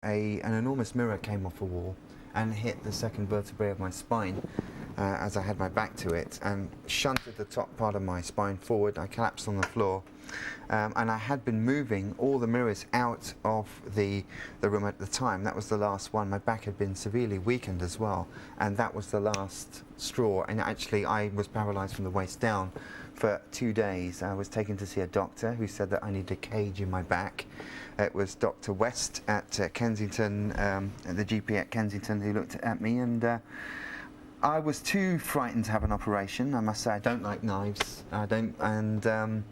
an enormous mirror came off a wall and hit the second vertebrae of my spine as I had my back to it, and shunted the top part of my spine forward. I collapsed on the floor, and I had been moving all the mirrors out of the room at the time. That was the last one. My back had been severely weakened as well, and that was the last straw. And actually I was paralyzed from the waist down for 2 days. I was taken to see a doctor who said that I needed a cage in my back. It was Dr. West at Kensington, the GP at Kensington, who looked at me, and I was too frightened to have an operation. I must say, I don't like knives. I don't, and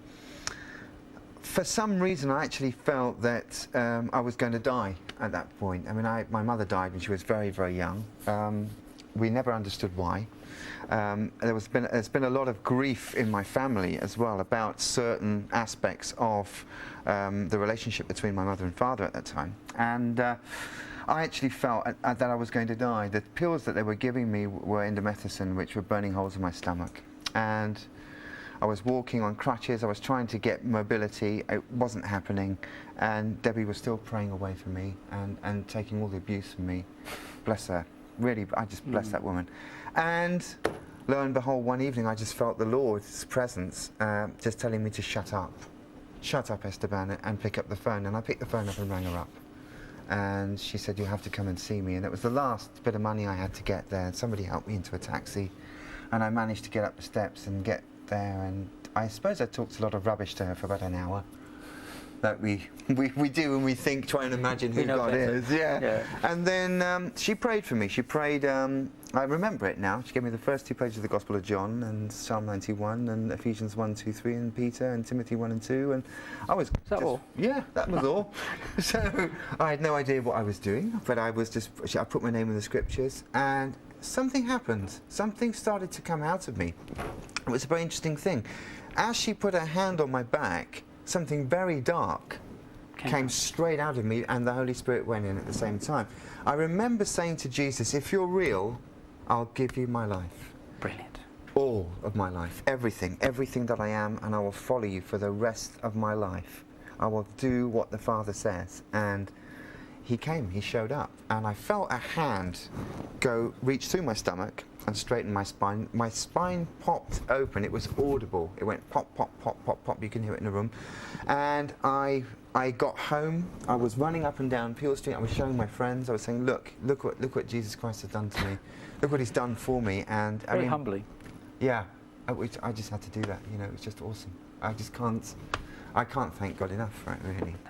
for some reason I actually felt that I was going to die at that point. I mean, my mother died when she was very, very young. We never understood why. There's been a lot of grief in my family as well about certain aspects of the relationship between my mother and father at that time. And I actually felt that I was going to die. The pills that they were giving me were indomethacin, which were burning holes in my stomach. And I was walking on crutches. I was trying to get mobility. It wasn't happening. And Debbie was still praying away for me and taking all the abuse from me. Bless her. Really, I just bless that woman. And lo and behold, one evening I just felt the Lord's presence just telling me to shut up. Shut up, Esteban, and pick up the phone. And I picked the phone up and rang her up. And she said, "You have to come and see me." And it was the last bit of money I had to get there. Somebody helped me into a taxi, and I managed to get up the steps and get there. And I suppose I talked a lot of rubbish to her for about an hour. That we do when we think, try and imagine who God is. Yeah. And then she prayed for me. She prayed, I remember it now. She gave me the first 2 pages of the Gospel of John and Psalm 91 and Ephesians 1, 2, 3 and Peter and Timothy 1 and 2. And I was... Is that all? Yeah, that was all. So I had no idea what I was doing, but I was just... I put my name in the scriptures and something happened. Something started to come out of me. It was a very interesting thing. As she put her hand on my back, something very dark came straight out of me, and the Holy Spirit went in at the same time. I remember saying to Jesus, "If you're real, I'll give you my life." Brilliant. All of my life, everything that I am, and I will follow you for the rest of my life. I will do what the Father says. And he came, he showed up, and I felt a hand reach through my stomach and straighten my spine. My spine popped open. It was audible. It went pop, pop, pop, pop, pop. You can hear it in the room. And I got home. I was running up and down Peel Street. I was showing my friends. I was saying, look what Jesus Christ has done to me. Look what he's done for me. And very humbly. Yeah, I just had to do that. You know, it was just awesome. I can't thank God enough for it, really.